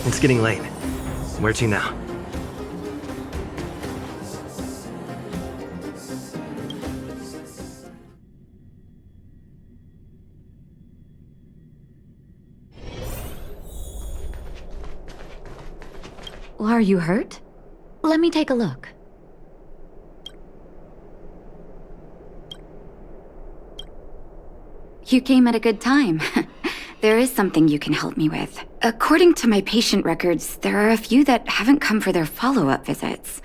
It's getting late. Where to now? Are you hurt? Let me take a look. You came at a good time. There is something you can help me with. According to my patient records, there are a few that haven't come for their follow-up visits.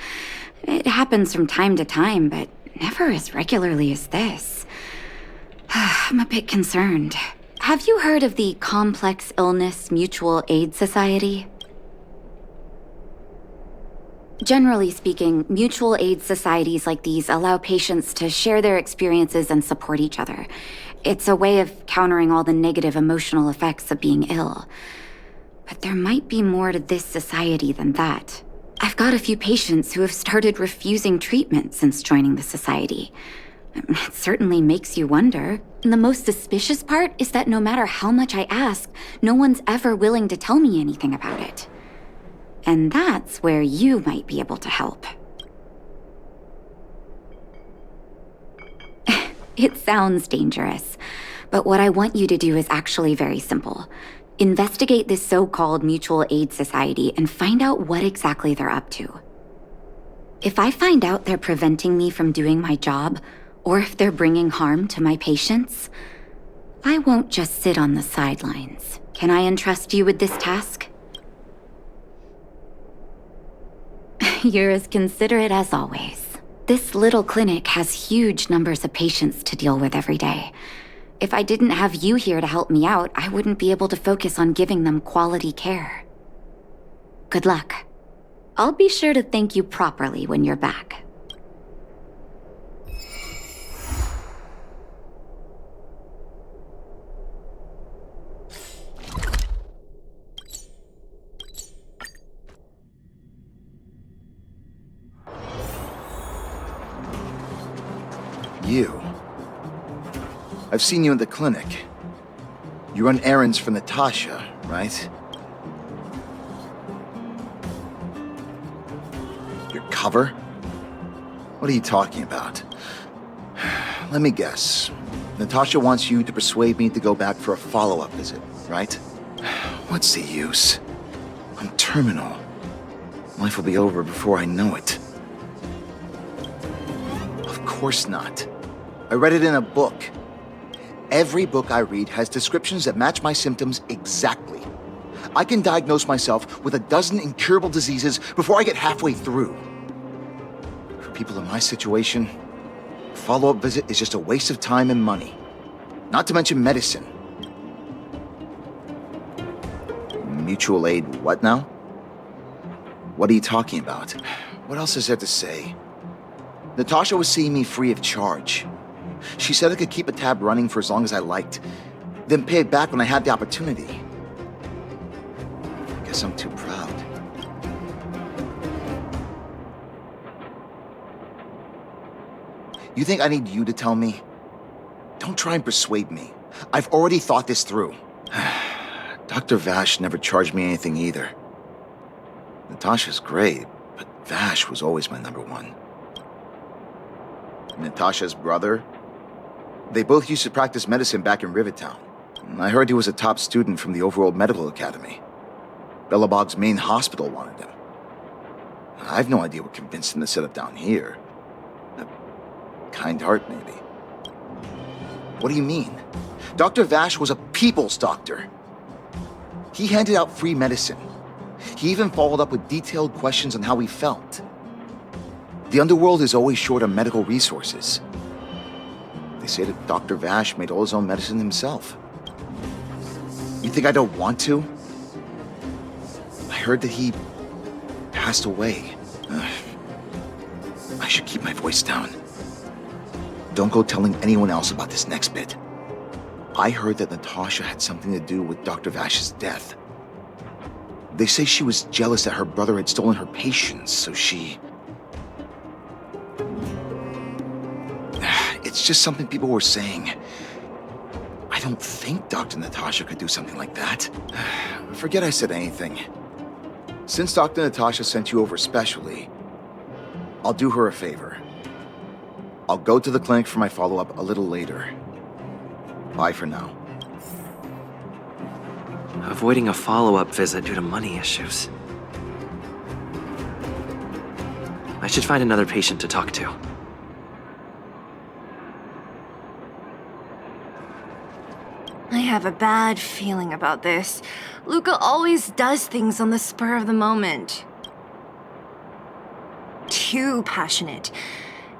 It happens from time to time, but never as regularly as this. I'm a bit concerned. Have you heard of the Complex Illness Mutual Aid Society? Generally speaking, mutual aid societies like these allow patients to share their experiences and support each other. It's a way of countering all the negative emotional effects of being ill. But there might be more to this society than that. I've got a few patients who have started refusing treatment since joining the society. It certainly makes you wonder. And the most suspicious part is that no matter how much I ask, no one's ever willing to tell me anything about it. And that's where you might be able to help. It sounds dangerous, but what I want you to do is actually very simple. Investigate this so-called mutual aid society and find out what exactly they're up to. If I find out they're preventing me from doing my job, or if they're bringing harm to my patients, I won't just sit on the sidelines. Can I entrust you with this task? You're as considerate as always. This little clinic has huge numbers of patients to deal with every day. If I didn't have you here to help me out, I wouldn't be able to focus on giving them quality care. Good luck. I'll be sure to thank you properly when you're back. You. I've seen you in the clinic. You run errands for Natasha, right? Your cover? What are you talking about? Let me guess. Natasha wants you to persuade me to go back for a follow-up visit, right? What's the use? I'm terminal. Life will be over before I know it. Of course not. I read it in a book. Every book I read has descriptions that match my symptoms exactly. I can diagnose myself with a dozen incurable diseases before I get halfway through. For people in my situation, a follow-up visit is just a waste of time and money. Not to mention medicine. Mutual aid what now? What are you talking about? What else is there to say? Natasha was seeing me free of charge. She said I could keep a tab running for as long as I liked, then pay it back when I had the opportunity. I guess I'm too proud. You think I need you to tell me? Don't try and persuade me. I've already thought this through. Dr. Vash never charged me anything either. Natasha's great, but Vash was always my number one. Natasha's brother? They both used to practice medicine back in Rivertown. I heard he was a top student from the Overworld Medical Academy. Bellabog's main hospital wanted him. I've no idea what convinced him to set up down here. A kind heart, maybe. What do you mean? Dr. Vash was a people's doctor. He handed out free medicine. He even followed up with detailed questions on how he felt. The underworld is always short on medical resources. They say that Dr. Vash made all his own medicine himself. You think I don't want to? I heard that he passed away. I should keep my voice down. Don't go telling anyone else about this next bit. I heard that Natasha had something to do with Dr. Vash's death. They say she was jealous that her brother had stolen her patients, so she... It's just something people were saying. I don't think Dr. Natasha could do something like that. Forget I said anything. Since Dr. Natasha sent you over specially, I'll do her a favor. I'll go to the clinic for my follow-up a little later. Bye for now. Avoiding a follow-up visit due to money issues. I should find another patient to talk to. I have a bad feeling about this. Luca always does things on the spur of the moment. Too passionate.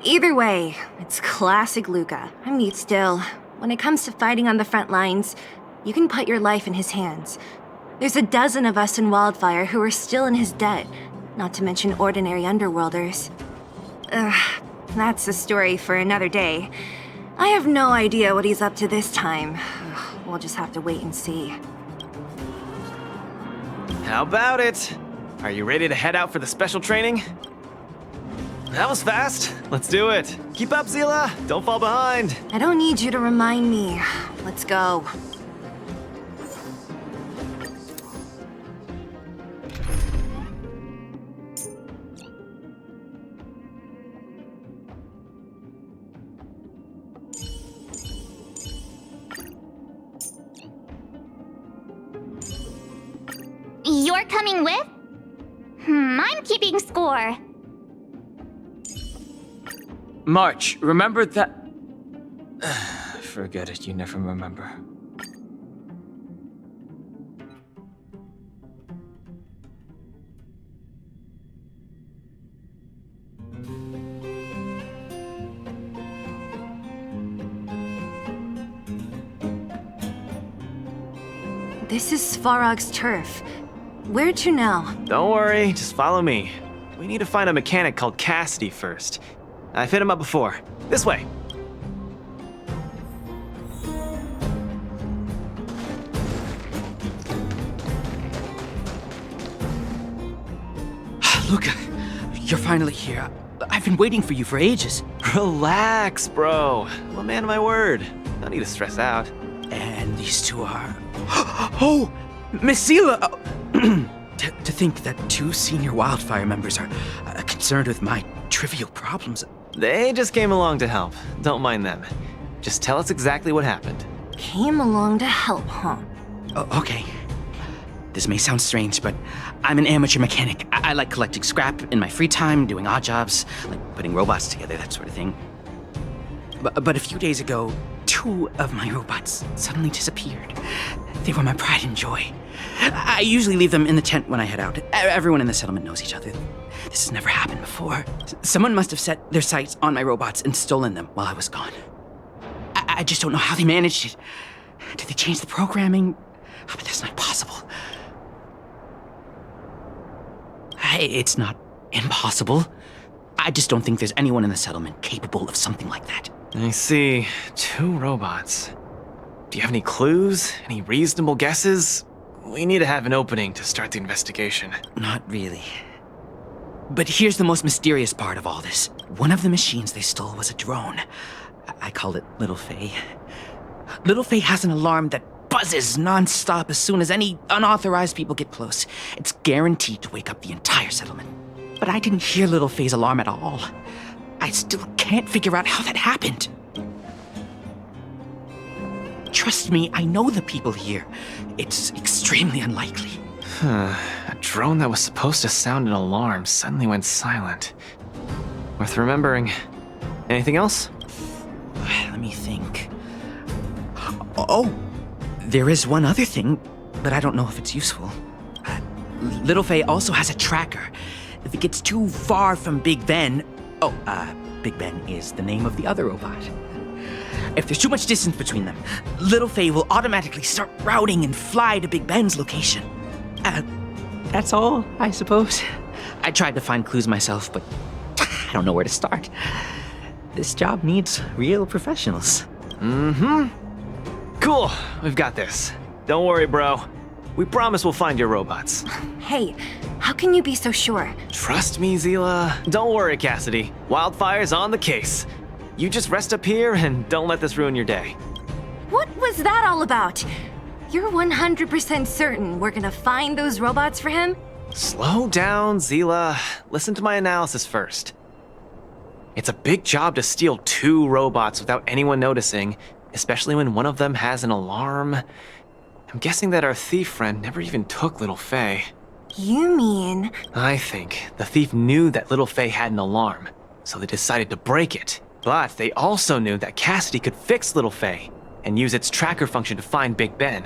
Either way, it's classic Luca. I'm mute still. When it comes to fighting on the front lines, you can put your life in his hands. There's a dozen of us in Wildfire who are still in his debt, not to mention ordinary underworlders. Ugh, that's a story for another day. I have no idea what he's up to this time. We'll just have to wait and see. How about it? Are you ready to head out for the special training? That was fast. Let's do it. Keep up, Zila. Don't fall behind. I don't need you to remind me. Let's go. You're coming with? I'm keeping score. March, remember that... Forget it, you never remember. This is Svarog's turf. Where to now? Don't worry, just follow me. We need to find a mechanic called Cassidy first. I've hit him up before. This way. Luca, you're finally here. I've been waiting for you for ages. Relax, bro. I'm a man of my word. No need to stress out. And these two are... Oh! Miss Zila! To think that two senior Wildfire members are concerned with my trivial problems. They just came along to help. Don't mind them. Just tell us exactly what happened. Came along to help, huh? Oh, okay. This may sound strange, but I'm an amateur mechanic. I like collecting scrap in my free time, doing odd jobs, like putting robots together, that sort of thing. But a few days ago, two of my robots suddenly disappeared. They were my pride and joy. I usually leave them in the tent when I head out. Everyone in the settlement knows each other. This has never happened before. Someone must have set their sights on my robots and stolen them while I was gone. I just don't know how they managed it. Did they change the programming? Oh, but that's not possible. It's not impossible. I just don't think there's anyone in the settlement capable of something like that. I see. Two robots. Do you have any clues? Any reasonable guesses? We need to have an opening to start the investigation. Not really. But here's the most mysterious part of all this. One of the machines they stole was a drone. I call it Little Faye. Little Faye has an alarm that buzzes non-stop as soon as any unauthorized people get close. It's guaranteed to wake up the entire settlement. But I didn't hear Little Faye's alarm at all. I still can't figure out how that happened. Trust me, I know the people here. It's extremely unlikely. A drone that was supposed to sound an alarm suddenly went silent. Worth remembering. Anything else? Let me think. Oh, there is one other thing, but I don't know if it's useful. Little Faye also has a tracker. If it gets too far from Big Ben... Big Ben is the name of the other robot. If there's too much distance between them, Little Faye will automatically start routing and fly to Big Ben's location. That's all, I suppose. I tried to find clues myself, but I don't know where to start. This job needs real professionals. Cool, we've got this. Don't worry, bro. We promise we'll find your robots. Hey, how can you be so sure? Trust me, Zila. Don't worry, Cassidy. Wildfire's on the case. You just rest up here and don't let this ruin your day. What was that all about? You're 100% certain we're gonna find those robots for him? Slow down, Zila. Listen to my analysis first. It's a big job to steal 2 robots without anyone noticing, especially when one of them has an alarm. I'm guessing that our thief friend never even took Little Faye. You mean... I think the thief knew that Little Faye had an alarm, so they decided to break it. But they also knew that Cassidy could fix Little Faye and use its tracker function to find Big Ben.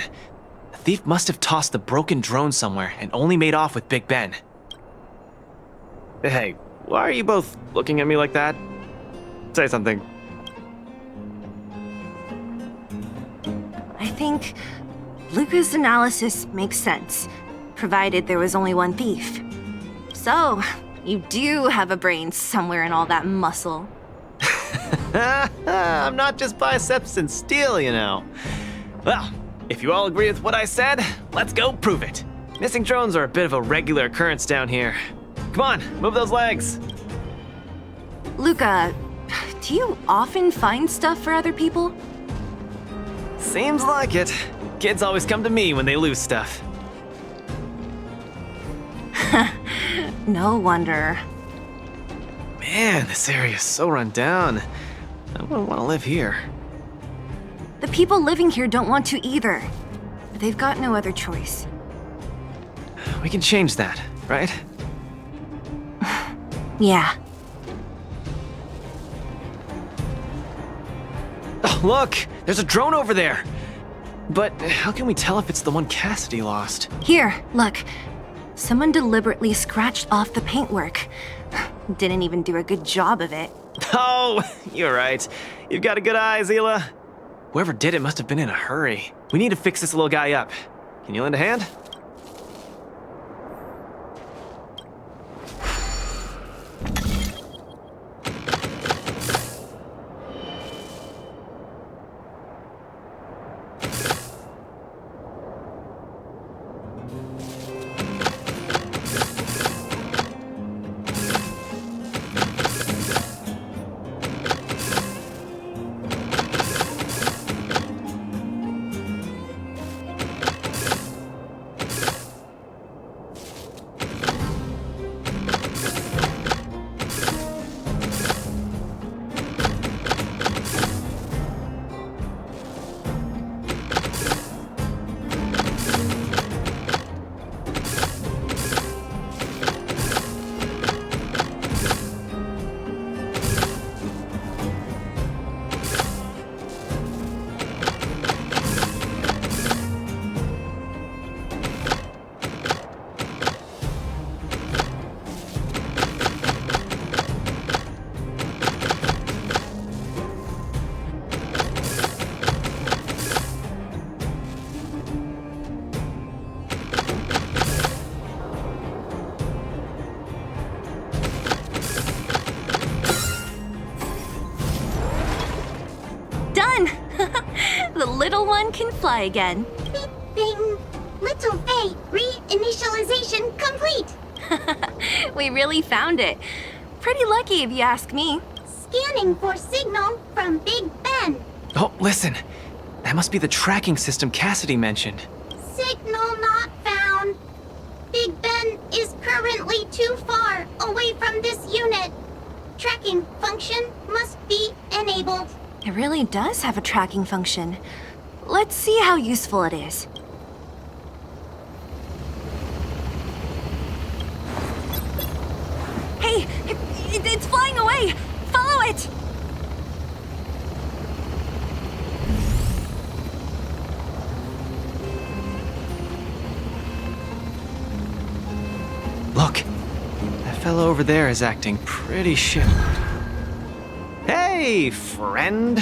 The thief must have tossed the broken drone somewhere and only made off with Big Ben. Hey, why are you both looking at me like that? Say something. I think Luca's analysis makes sense, provided there was only one thief. So, you do have a brain somewhere in all that muscle. I'm not just biceps and steel, you know. Well, if you all agree with what I said, let's go prove it. Missing drones are a bit of a regular occurrence down here. Come on, move those legs. Luca, do you often find stuff for other people? Seems like it. Kids always come to me when they lose stuff. No wonder. Man, this area is so run down. I wouldn't want to live here. The people living here don't want to either. But they've got no other choice. We can change that, right? Yeah. Oh, look! There's a drone over there! But how can we tell if it's the one Cassidy lost? Here, look. Someone deliberately scratched off the paintwork. Didn't even do a good job of it. Oh, you're right. You've got a good eye, Zila. Whoever did it must have been in a hurry. We need to fix this little guy up. Can you lend a hand? Done! The little one can fly again. Bing, bing. Little Faye, reinitialization complete. We really found it. Pretty lucky if you ask me. Scanning for signal from Big Ben. Oh, listen. That must be the tracking system Cassidy mentioned. Signal not found. Big Ben is currently too far away from this unit. Tracking function must be enabled. It really does have a tracking function. Let's see how useful it is. Hey, it's flying away! Follow it! Look, that fellow over there is acting pretty shit. Hey, friend.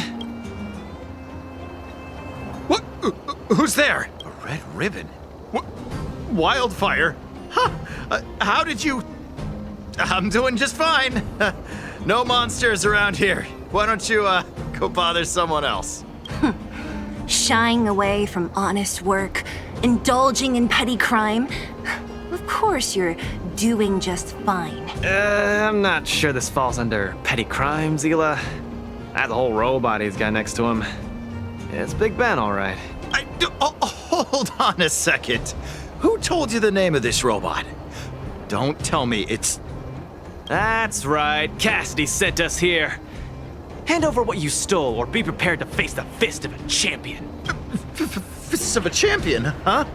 What? Who's there? A red ribbon? What? Wildfire? Huh? How did you... I'm doing just fine. No monsters around here. Why don't you, go bother someone else? Shying away from honest work, indulging in petty crime. Of course you're doing just fine. I'm not sure this falls under petty crime, Zila. That whole robot he's got next to him. It's Big Ben, all right. Hold on a second. Who told you the name of this robot? Don't tell me it's... That's right, Cassidy sent us here. Hand over what you stole, or be prepared to face the fist of a champion. Fists of a champion, huh?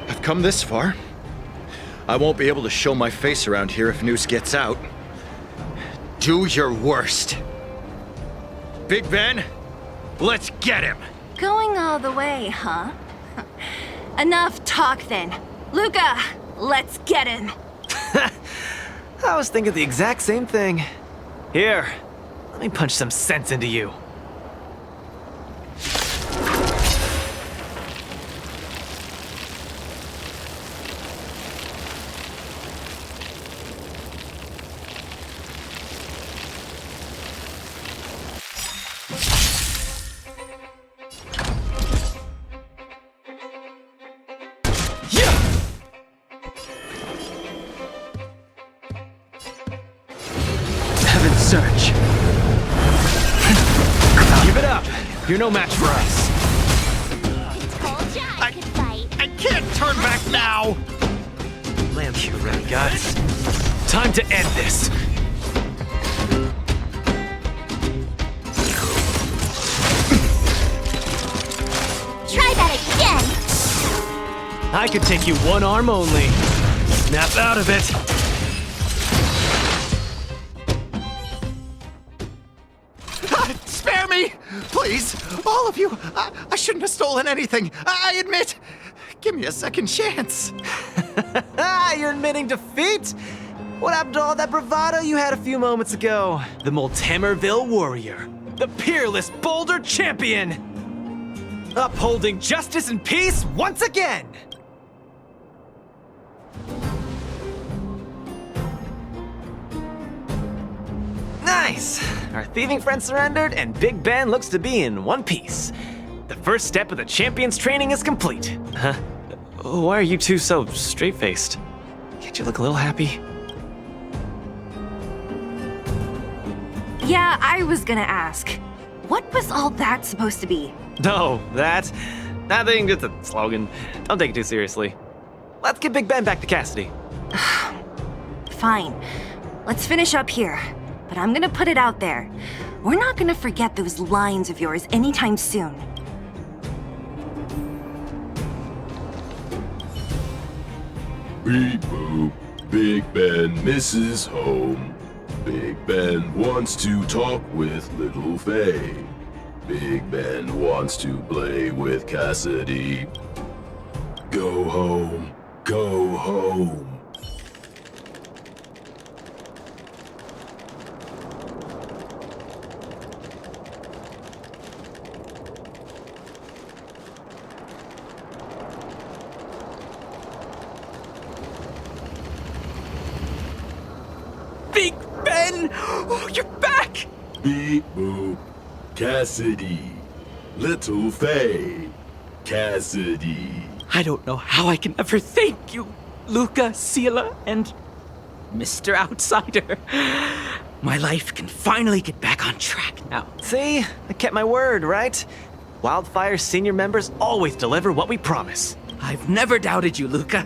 I've come this far. I won't be able to show my face around here if news gets out. Do your worst. Big Ben, let's get him! Going all the way, huh? Enough talk then. Luca, let's get him! I was thinking the exact same thing. Here, let me punch some sense into you. Search. Give it up. You're no match for us. Told ya I could fight. I can't turn back now! You really guts. Time to end this. Try that again! I could take you one arm only. Snap out of it. Spare me! Please, all of you! I shouldn't have stolen anything. I admit. Give me a second chance. You're admitting defeat? What happened to all that bravado you had a few moments ago? The Multimerville warrior. The peerless Boulder champion. Upholding justice and peace once again. Nice! Our thieving friend surrendered, and Big Ben looks to be in one piece. The first step of the champion's training is complete. Huh? Why are you two so straight-faced? Can't you look a little happy? Yeah, I was gonna ask. What was all that supposed to be? No, that... nothing, just a slogan. Don't take it too seriously. Let's get Big Ben back to Cassidy. Fine. Let's finish up here. But I'm gonna put it out there. We're not gonna forget those lines of yours anytime soon. Beep boop. Big Ben misses home. Big Ben wants to talk with Little Faye. Big Ben wants to play with Cassidy. Go home. Go home. Big Ben! Oh, you're back! Beep boop. Cassidy. Little Faye. Cassidy. I don't know how I can ever thank you, Luca, Sela, and Mr. Outsider. My life can finally get back on track now. See? I kept my word, right? Wildfire's senior members always deliver what we promise. I've never doubted you, Luca.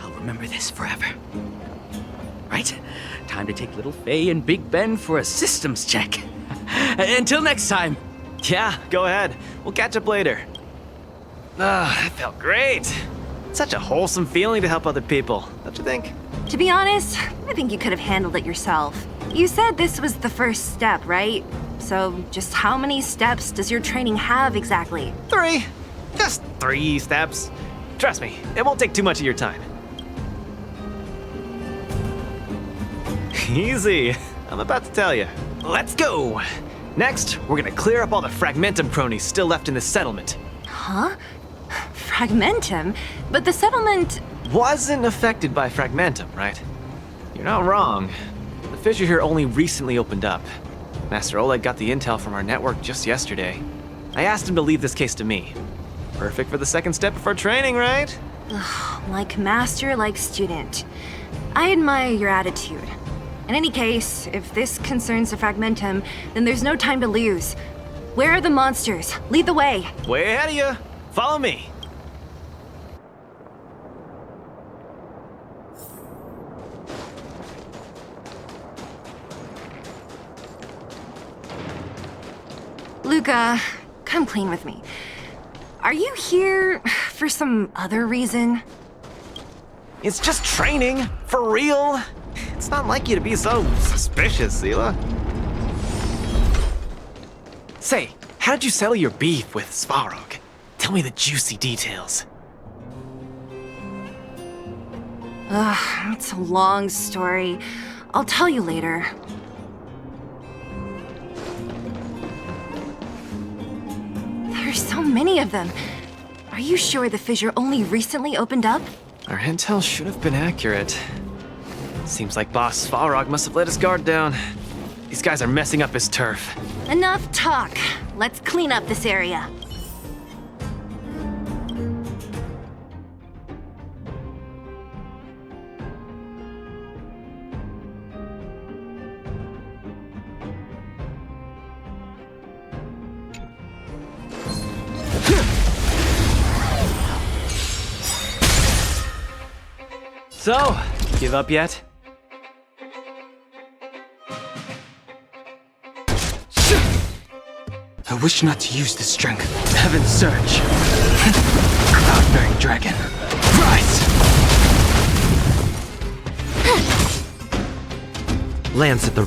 I'll remember this forever. Right, time to take Little Faye and Big Ben for a systems check. Until next time. Yeah, go ahead. We'll catch up later. That felt great. Such a wholesome feeling to help other people, don't you think? To be honest, I think you could have handled it yourself. You said this was the first step, right? So just how many steps does your training have exactly? 3. Just 3 steps. Trust me, it won't take too much of your time. Easy. I'm about to tell you. Let's go. Next, we're gonna clear up all the Fragmentum cronies still left in the settlement. Huh? Fragmentum? But the settlement... Wasn't affected by Fragmentum, right? You're not wrong. The fissure here only recently opened up. Master Oleg got the intel from our network just yesterday. I asked him to leave this case to me. Perfect for the second step of our training, right? Like master, like student. I admire your attitude. In any case, if this concerns the Fragmentum, then there's no time to lose. Where are the monsters? Lead the way. Way ahead of you. Follow me. Luca, come clean with me. Are you here for some other reason? It's just training, for real. It's not like you to be so suspicious, Zila. Say, how did you settle your beef with Svarog? Tell me the juicy details. Ugh, it's a long story. I'll tell you later. There's so many of them. Are you sure the fissure only recently opened up? Our intel should have been accurate. Seems like Boss Svarog must have let his guard down. These guys are messing up his turf. Enough talk. Let's clean up this area. So, give up yet? I wish not to use this strength. Heaven's surge. Cloud-bearing dragon. Rise! Lands at the...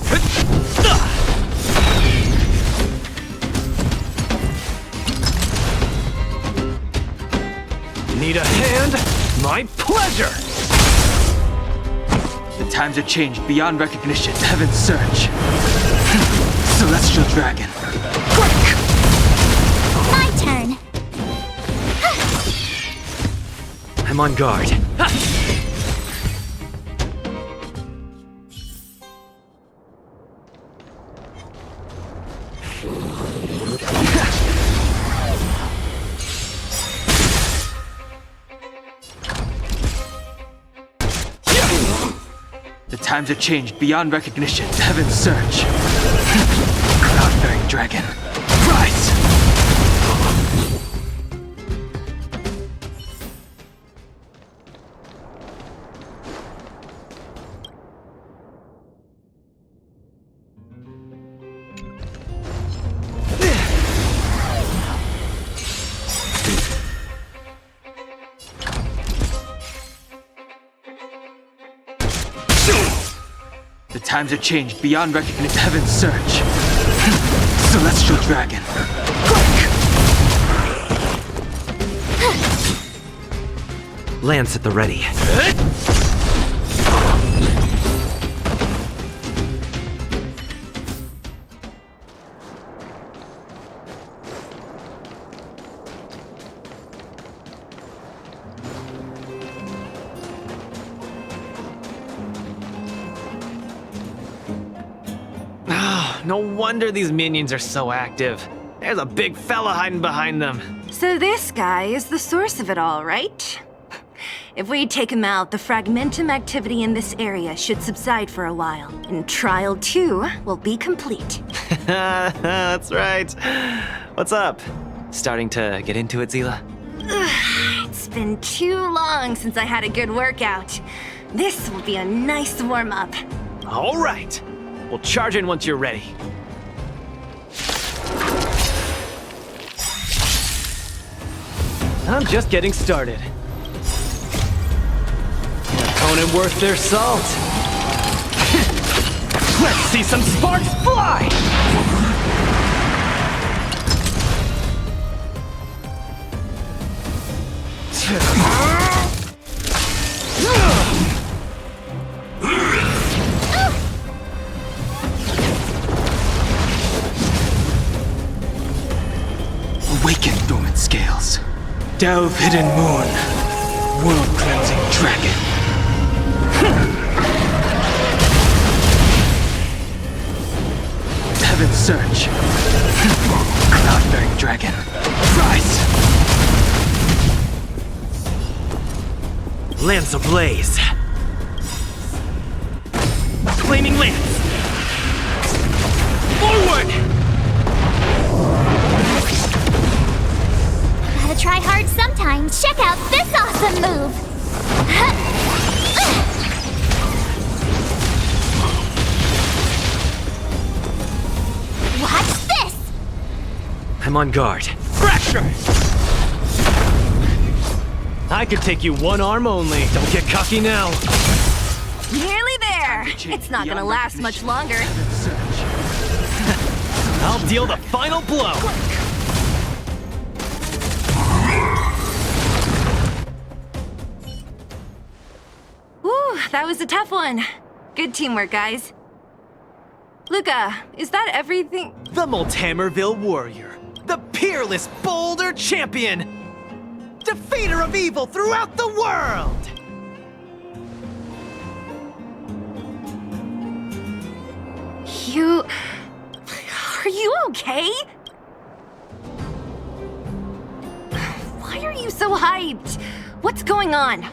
Need a hand? My pleasure! The times have changed beyond recognition. Heaven's surge. Celestial dragon. Quick! My turn. I'm on guard. The times have changed beyond recognition. Heaven's surge. Cloud-bearing dragon. Rise! The times have changed beyond recognition. Heaven's surge. Celestial dragon. Quick! Lance at the ready. No wonder these minions are so active. There's a big fella hiding behind them. So this guy is the source of it all, right? If we take him out, the fragmentum activity in this area should subside for a while, and Trial 2 will be complete. That's right. What's up? Starting to get into it, Zila? It's been too long since I had a good workout. This will be a nice warm-up. All right. We'll charge in once you're ready. I'm just getting started. An opponent worth their salt. Let's see some sparks fly! Awaken dormant scales. Delve hidden moon. World cleansing dragon. Heaven's surge. Cloud-bearing dragon. Rise! Lance ablaze. Flaming lance. Forward! Gotta try hard sometimes. Check out this awesome move. Watch this. I'm on guard. Fracture! I could take you one arm only. Don't get cocky now. Nearly there. It's not gonna last much longer. I'll deal the final blow. Whew, that was a tough one. Good teamwork, guys. Luca, is that everything? The Multamerville warrior. The peerless boulder champion. Defeater of evil throughout the world. Are you okay? Why are you so hyped? What's going on?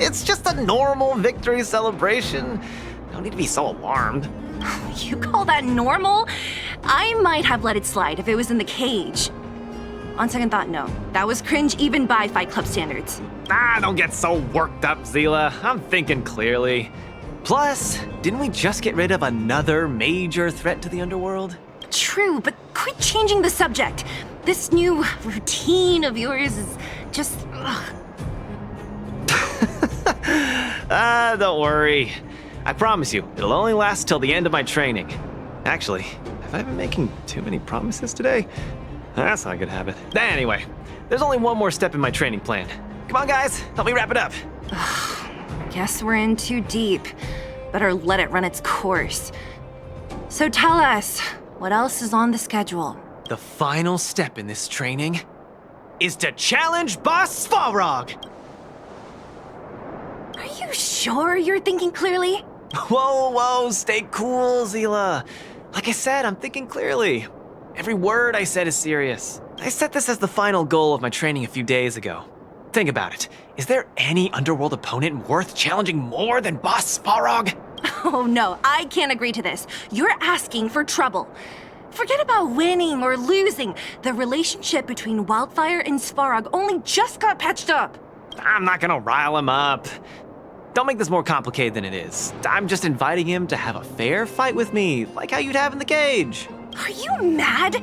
It's just a normal victory celebration. No need to be so alarmed. You call that normal? I might have let it slide if it was in the cage. On second thought, no. That was cringe even by Fight Club standards. Don't get so worked up, Zila. I'm thinking clearly. Plus, didn't we just get rid of another major threat to the underworld? True, but quit changing the subject. This new routine of yours is just... Don't worry. I promise you, it'll only last till the end of my training. Actually, have I been making too many promises today? That's not a good habit. Anyway, there's only one more step in my training plan. Come on, guys, help me wrap it up. Guess we're in too deep. Better let it run its course. So tell us, what else is on the schedule? The final step in this training is to challenge Boss Svarog. Are you sure you're thinking clearly? Whoa, stay cool, Zila. Like I said, I'm thinking clearly. Every word I said is serious. I set this as the final goal of my training a few days ago. Think about it. Is there any underworld opponent worth challenging more than Boss Svarog? Oh no, I can't agree to this. You're asking for trouble. Forget about winning or losing. The relationship between Wildfire and Svarog only just got patched up. I'm not gonna rile him up. Don't make this more complicated than it is. I'm just inviting him to have a fair fight with me, like how you'd have in the cage. Are you mad?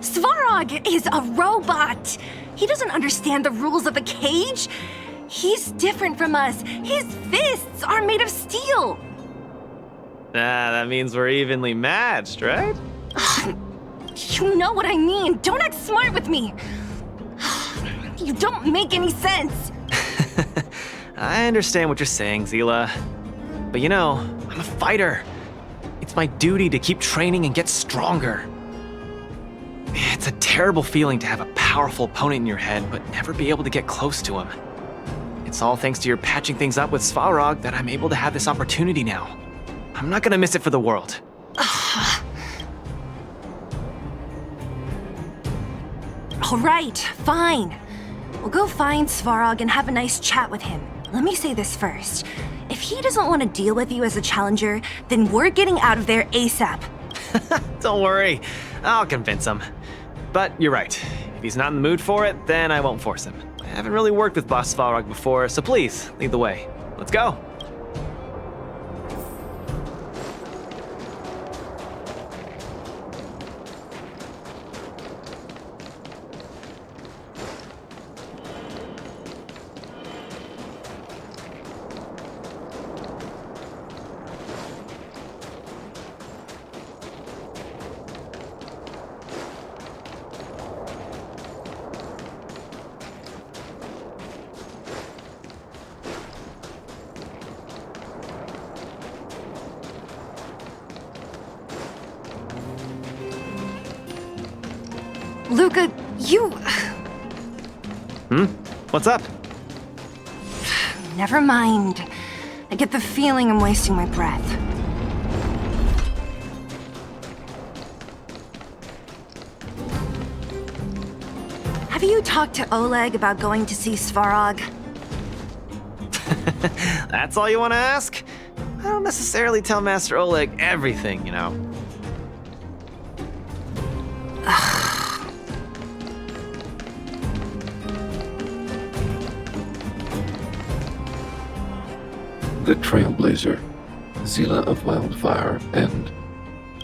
Svarog is a robot. He doesn't understand the rules of the cage. He's different from us. His fists are made of steel. That means we're evenly matched, right? You know what I mean. Don't act smart with me. You don't make any sense. I understand what you're saying, Zila. But you know, I'm a fighter. It's my duty to keep training and get stronger. It's a terrible feeling to have a powerful opponent in your head, but never be able to get close to him. It's all thanks to your patching things up with Svarog that I'm able to have this opportunity now. I'm not gonna miss it for the world. All right, fine. We'll go find Svarog and have a nice chat with him. Let me say this first. If he doesn't want to deal with you as a challenger, then we're getting out of there ASAP. Don't worry, I'll convince him. But you're right. If he's not in the mood for it, then I won't force him. I haven't really worked with Boss Svarog before, so please, lead the way. Let's go. Luca, you... What's up? Never mind. I get the feeling I'm wasting my breath. Have you talked to Oleg about going to see Svarog? That's all you want to ask? I don't necessarily tell Master Oleg everything, you know. The Trailblazer, Zila of Wildfire, and...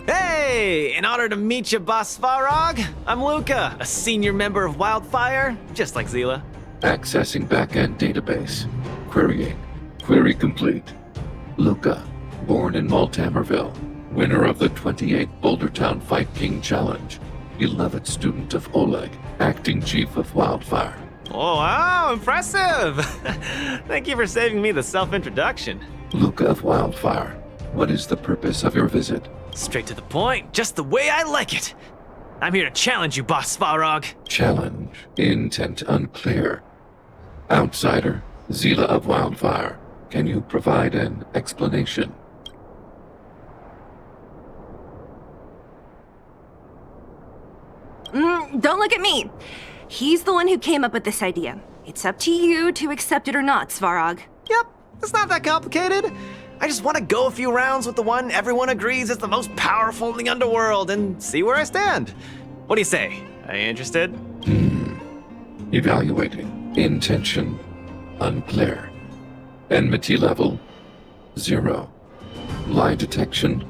Hey! Hey, in honor to meet you, Boss Svarog, I'm Luca, a senior member of Wildfire, just like Zila. Accessing backend database. Querying. Query complete. Luca, born in Maltamerville, winner of the 28th Bouldertown Fight King Challenge, 11th student of Oleg, acting chief of Wildfire. Oh, wow, impressive! Thank you for saving me the self-introduction. Luca of Wildfire, what is the purpose of your visit? Straight to the point, just the way I like it. I'm here to challenge you, Boss Svarog. Challenge. Intent unclear. Outsider, Zila of Wildfire, can you provide an explanation? Don't look at me. He's the one who came up with this idea. It's up to you to accept it or not, Svarog. Yep, it's not that complicated. I just want to go a few rounds with the one everyone agrees is the most powerful in the underworld and see where I stand. What do you say? Are you interested? Evaluating. Intention unclear. Enmity level 0. Lie detection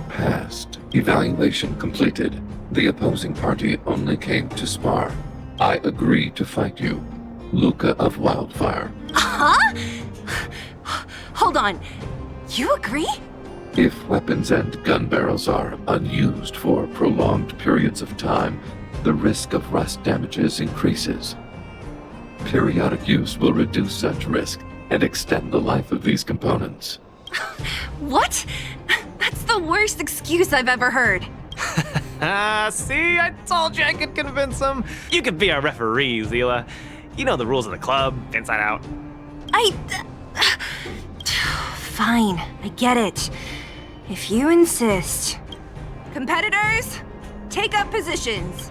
passed. Evaluation completed. The opposing party only came to spar. I agree to fight you. Luca of Wildfire. Huh? Hold on. You agree? If weapons and gun barrels are unused for prolonged periods of time, the risk of rust damages increases. Periodic use will reduce such risk and extend the life of these components. What? That's the worst excuse I've ever heard. See, I told you I could convince him. You could be our referee, Zila. You know the rules of the club, inside out. Fine, I get it. If you insist. Competitors, take up positions.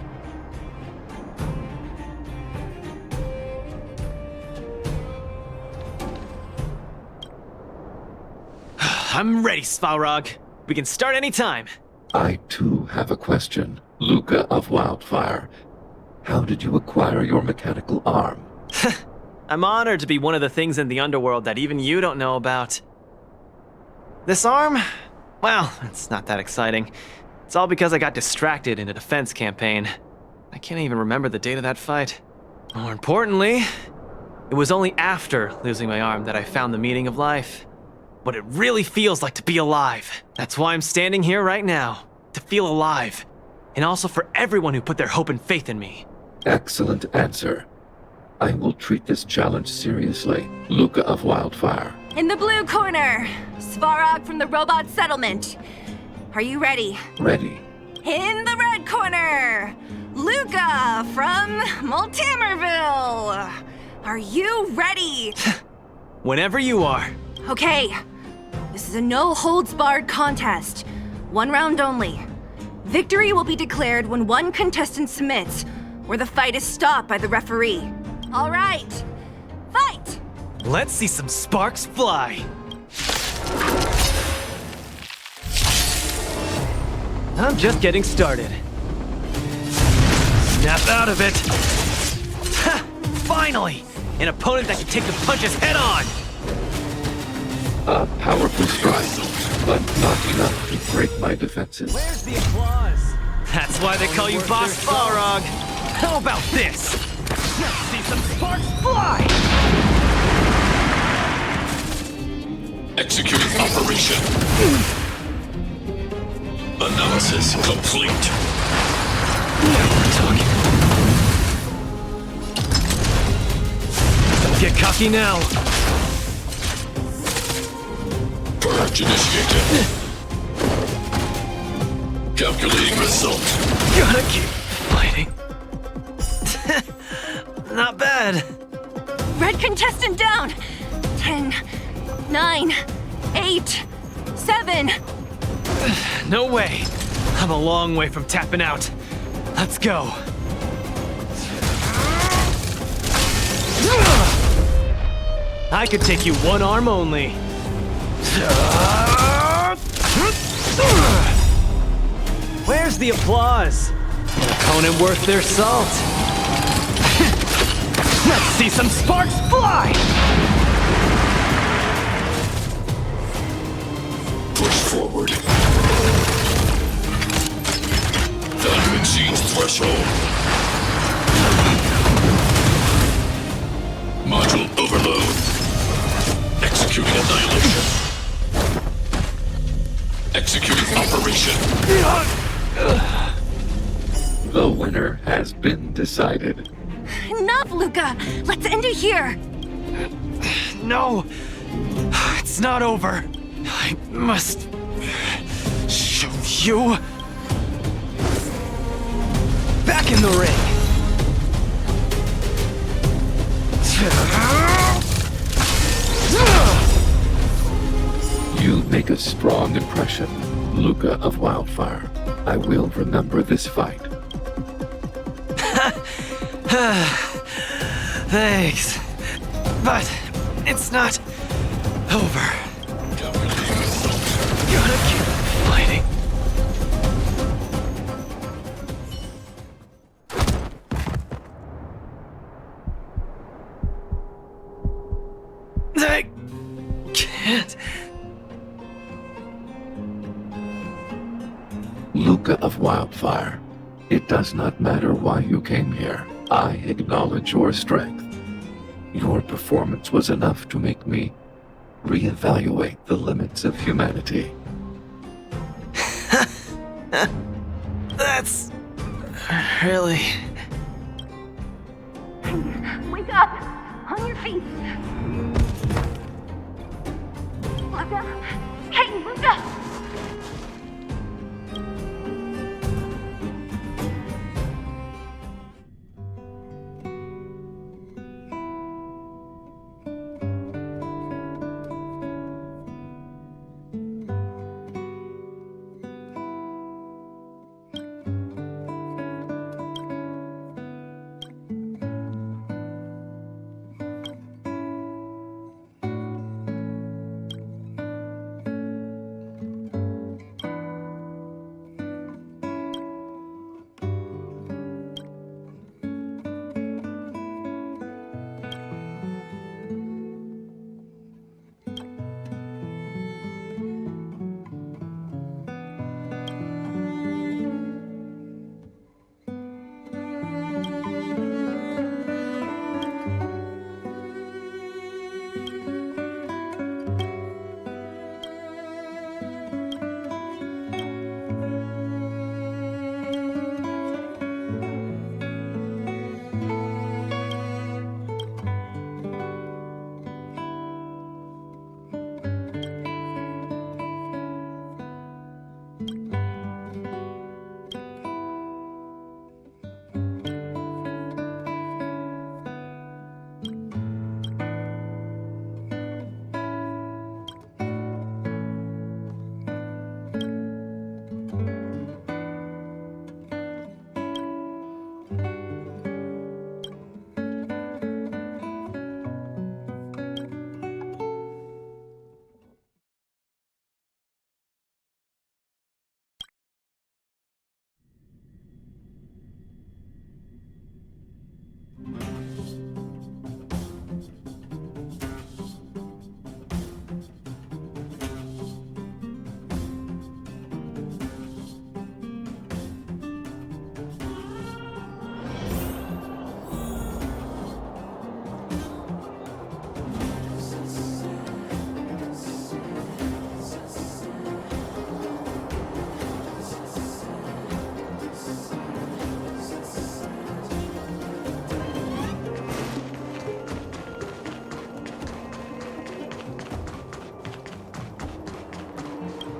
I'm ready, Svarog. We can start anytime. I too have a question. Luca of Wildfire, how did you acquire your mechanical arm? I'm honored to be one of the things in the underworld that even you don't know about. This arm? Well, it's not that exciting. It's all because I got distracted in a defense campaign. I can't even remember the date of that fight. More importantly, it was only after losing my arm that I found the meaning of life. What it really feels like to be alive. That's why I'm standing here right now. To feel alive. And also for everyone who put their hope and faith in me. Excellent answer. I will treat this challenge seriously. Luca of Wildfire. In the blue corner, Svarog from the robot settlement. Are you ready? Ready. In the red corner, Luca from Maltamerville. Are you ready? Whenever you are. Okay. This is a no-holds-barred contest. 1 round only. Victory will be declared when one contestant submits, or the fight is stopped by the referee. All right. Fight! Let's see some sparks fly. I'm just getting started. Snap out of it. Ha! Finally! An opponent that can take the punches head on! A powerful strike, but not enough to break my defenses. Where's the applause? That's why they call you Boss Balrog. How about this? Let's see some sparks fly! Executing operation. Analysis complete. Now we're talking. Don't get cocky now. Purge initiated. Calculating result. Gotta keep fighting. Not bad. Red contestant down. 10, 9, 8, 7. No way. I'm a long way from tapping out. Let's go. I could take you one arm only. Where's the applause? An opponent worth their salt. Let's see some sparks fly! Push forward. Executing operation. The winner has been decided. Enough, Luca! Let's end it here! No! It's not over. I must show you. Back in the ring. You make a strong impression, Luca of Wildfire. I will remember this fight. Thanks. But it's not over. Gotta keep fighting. I can't. Luca of Wildfire, it does not matter why you came here. I acknowledge your strength. Your performance was enough to make me reevaluate the limits of humanity. That's really... Wake up! On your feet! Luca! Hey, Luca!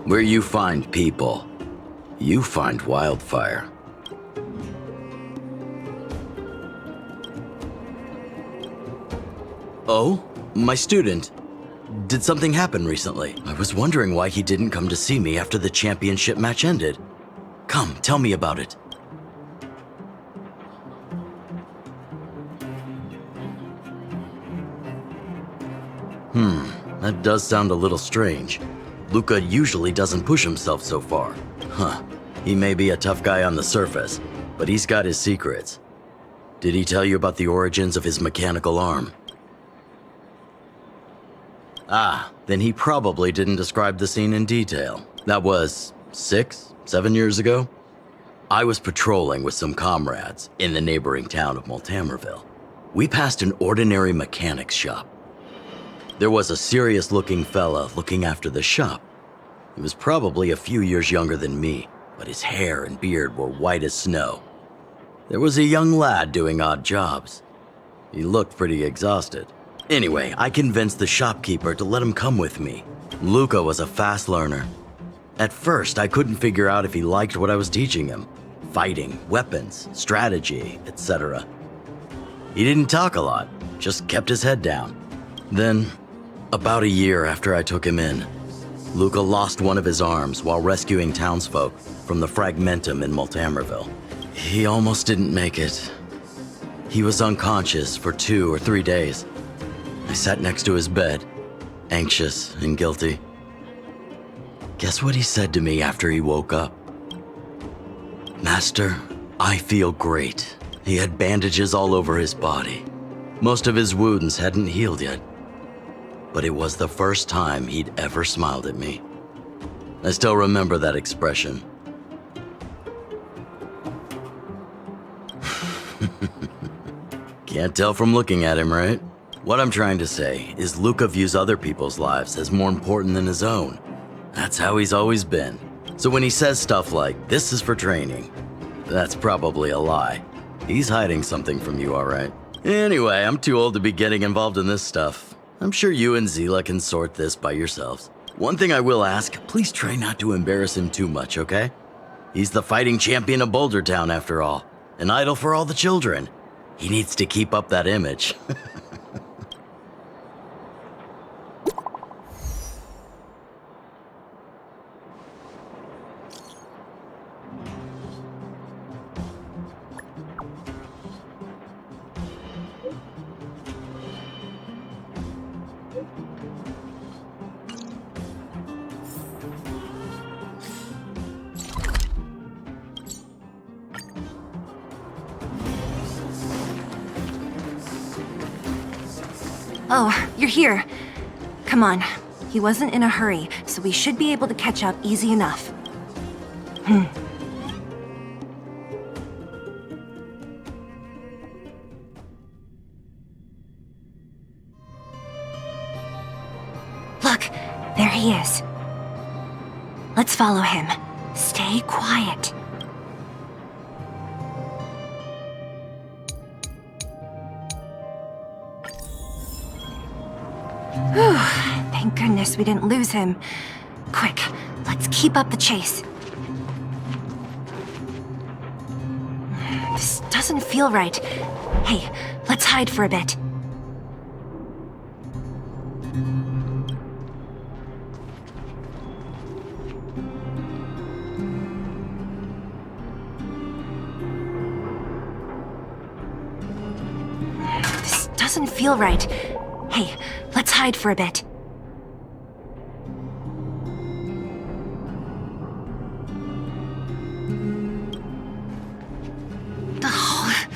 Where you find people, you find wildfire. Oh? My student. Did something happen recently? I was wondering why he didn't come to see me after the championship match ended. Come, tell me about it. That does sound a little strange. Luca usually doesn't push himself so far. Huh. He may be a tough guy on the surface, but he's got his secrets. Did he tell you about the origins of his mechanical arm? Ah, then he probably didn't describe the scene in detail. That was 6, 7 years ago? I was patrolling with some comrades in the neighboring town of Multamerville. We passed an ordinary mechanic's shop. There was a serious-looking fella looking after the shop. He was probably a few years younger than me, but his hair and beard were white as snow. There was a young lad doing odd jobs. He looked pretty exhausted. Anyway, I convinced the shopkeeper to let him come with me. Luca was a fast learner. At first, I couldn't figure out if he liked what I was teaching him. Fighting, weapons, strategy, etc. He didn't talk a lot, just kept his head down. Then, about a year after I took him in, Luca lost one of his arms while rescuing townsfolk from the Fragmentum in Multamerville. He almost didn't make it. He was unconscious for 2 or 3 days. I sat next to his bed, anxious and guilty. Guess what he said to me after he woke up? "Master, I feel great." He had bandages all over his body. Most of his wounds hadn't healed yet. But it was the first time he'd ever smiled at me. I still remember that expression. Can't tell from looking at him, right? What I'm trying to say is Luca views other people's lives as more important than his own. That's how he's always been. So when he says stuff like, "This is for training," that's probably a lie. He's hiding something from you, all right? Anyway, I'm too old to be getting involved in this stuff. I'm sure you and Zila can sort this by yourselves. One thing I will ask, please try not to embarrass him too much, okay? He's the fighting champion of Boulder Town, after all. An idol for all the children. He needs to keep up that image. Oh, you're here. Come on. He wasn't in a hurry, so we should be able to catch up easy enough. Look, there he is. Let's follow him. Stay quiet. Whew, thank goodness we didn't lose him. Quick, let's keep up the chase. This doesn't feel right. Hey, let's hide for a bit. This doesn't feel right. Hey, let's hide for a bit. Oh,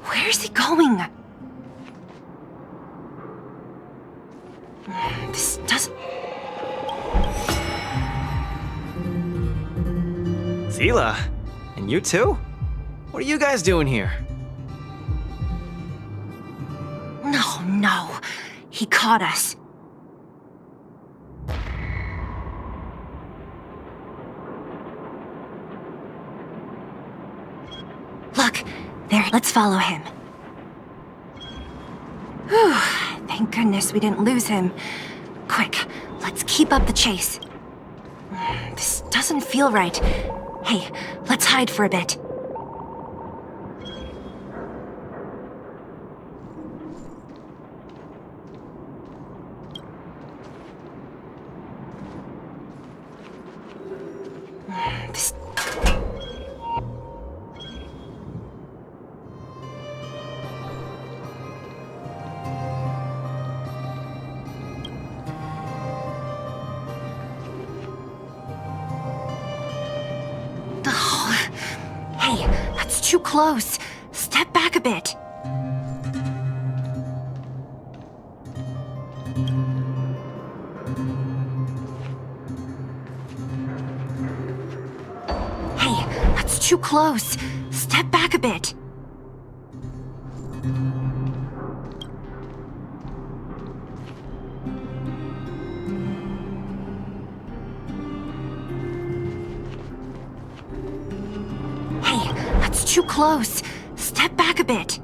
where's he going? This doesn't... Zila? And you too? What are you guys doing here? No. He caught us. Look, there. Let's follow him. Whew, thank goodness we didn't lose him. Quick, let's keep up the chase. This doesn't feel right. Hey, let's hide for a bit. Hey, that's too close. Step back a bit. Hey, that's too close. Step back a bit. too close. Step back a bit.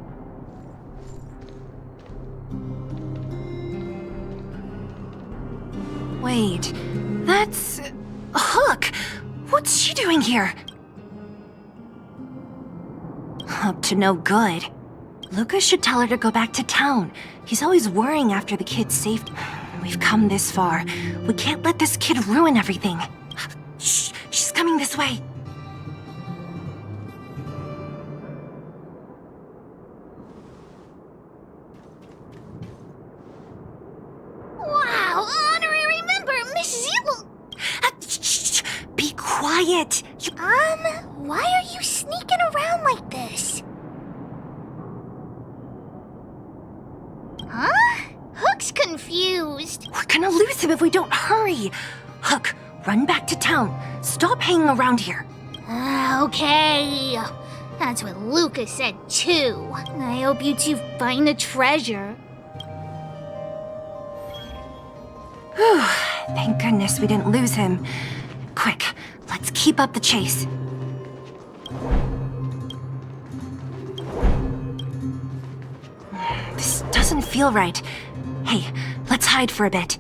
Wait, that's... Hook! What's she doing here? Up to no good. Lucas should tell her to go back to town. He's always worrying after the kid's safe. We've come this far. We can't let this kid ruin everything. Shh, she's coming this way. Wow, honorary member, Miss Zil. Shh, be quiet. Why are you sneaking around like this? Huh? Hook's confused. We're gonna lose him if we don't hurry. Hook, run back to town. Stop hanging around here. Okay. That's what Lucas said too. I hope you two find the treasure. Whew, thank goodness we didn't lose him. Quick, let's keep up the chase. This doesn't feel right. Hey, let's hide for a bit.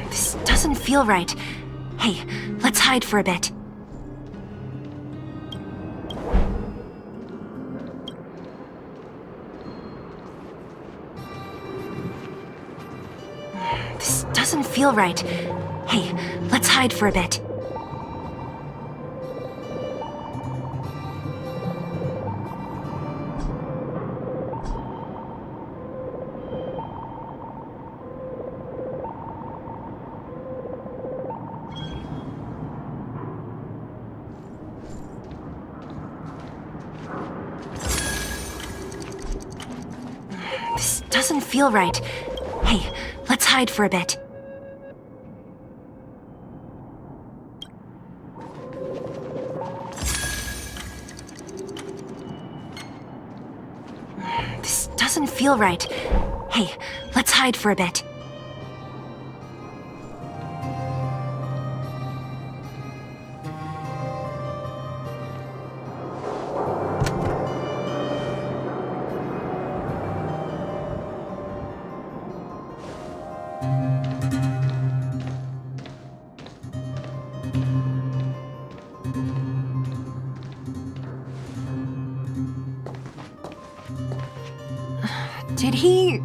This doesn't feel right. Hey, let's hide for a bit. This doesn't feel right. Hey, let's hide for a bit. This doesn't feel right. Hey, let's hide for a bit. This doesn't feel right. Hey, let's hide for a bit. Did he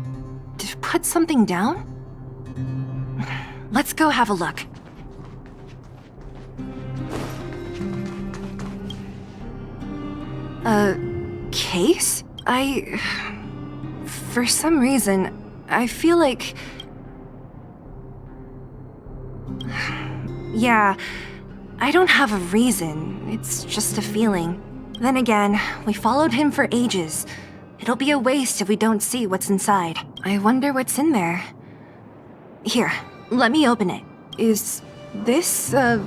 put something down? Let's go have a look. A case? For some reason, I feel like... Yeah, I don't have a reason. It's just a feeling. Then again, we followed him for ages. It'll be a waste if we don't see what's inside. I wonder what's in there. Here, let me open it. Is this a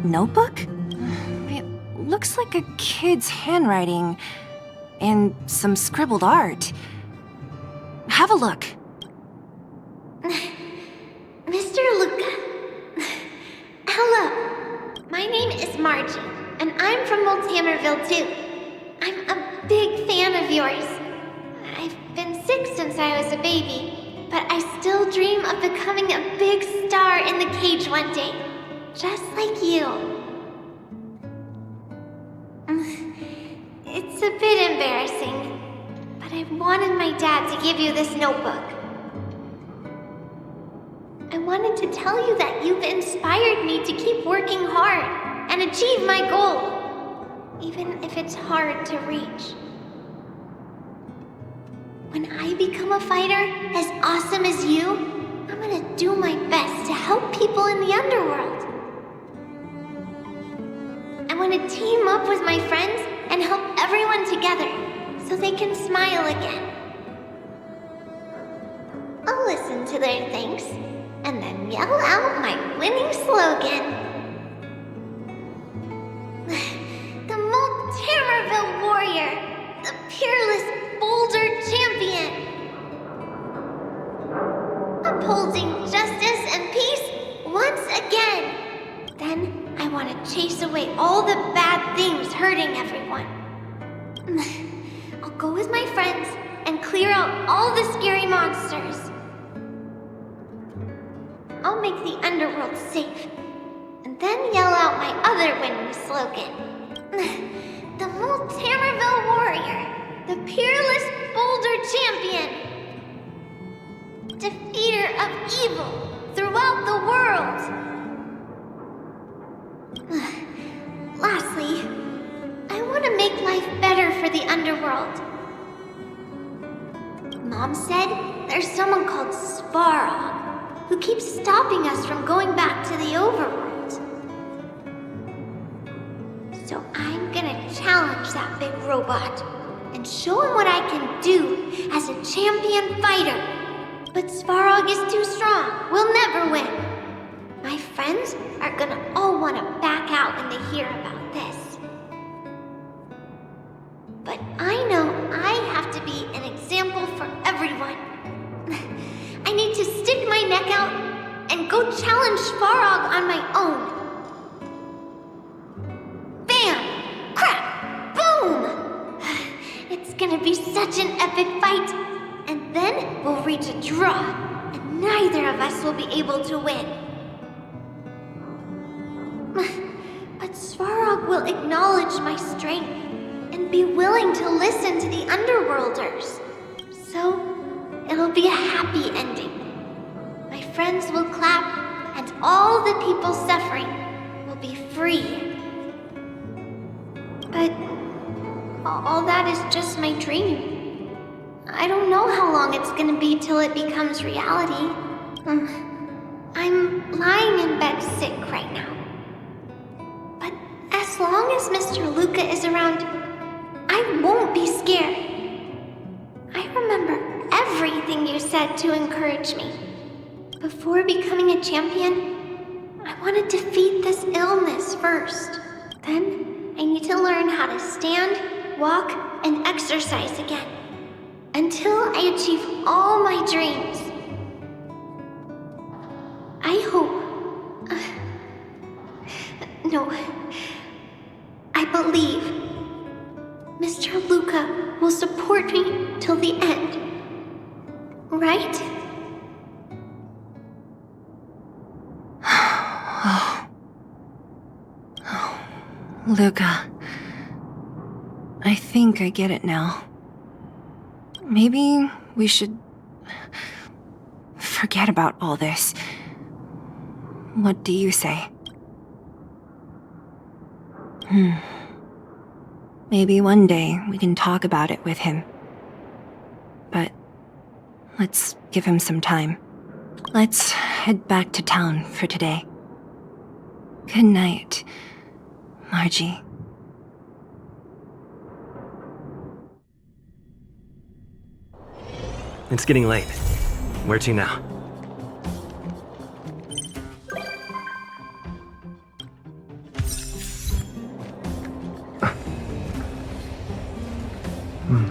notebook? It looks like a kid's handwriting and some scribbled art. Have a look. Mr. Luca. Hello. My name is Margie, and I'm from Multamerville too. I'm a big fan of yours. I've been sick since I was a baby, but I still dream of becoming a big star in the cage one day, just like you. It's a bit embarrassing, but I wanted my dad to give you this notebook. I wanted to tell you that you've inspired me to keep working hard and achieve my goal. Even if it's hard to reach. When I become a fighter as awesome as you, I'm gonna do my best to help people in the underworld. I want to team up with my friends and help everyone together so they can smile again. I'll listen to their thanks and then yell out my winning slogan. hurting everyone. I'll go with my friends and clear out all the scary monsters. I'll make the underworld safe, and then yell out my other winning slogan. The Multamerville Warrior, the peerless boulder champion, defeater of evil throughout the world. Lastly, I want to make life better for the underworld. Mom said there's someone called Svarog who keeps stopping us from going back to the overworld. So I'm gonna challenge that big robot and show him what I can do as a champion fighter. But Svarog is too strong. We'll never win. My friends are gonna all want to back out when they hear about this. But I know I have to be an example for everyone. I need to stick my neck out and go challenge Svarog on my own. Bam! Crack! Boom! It's gonna be such an epic fight. And then we'll reach a draw, and neither of us will be able to win. But Svarog will acknowledge my strength and be willing to listen to the Underworlders. So, it'll be a happy ending. My friends will clap, and all the people suffering will be free. But all that is just my dream. I don't know how long it's gonna be till it becomes reality. I'm lying in bed sick right now. But as long as Mr. Luca is around, I won't be scared. I remember everything you said to encourage me. Before becoming a champion, I want to defeat this illness first. Then, I need to learn how to stand, walk, and exercise again. Until I achieve all my dreams. I hope... no. I believe Mr. Luca will support me till the end. Right? Luca. I think I get it now. Maybe we should forget about all this. What do you say? Maybe one day we can talk about it with him. But let's give him some time. Let's head back to town for today. Good night, Margie. It's getting late. Where to now?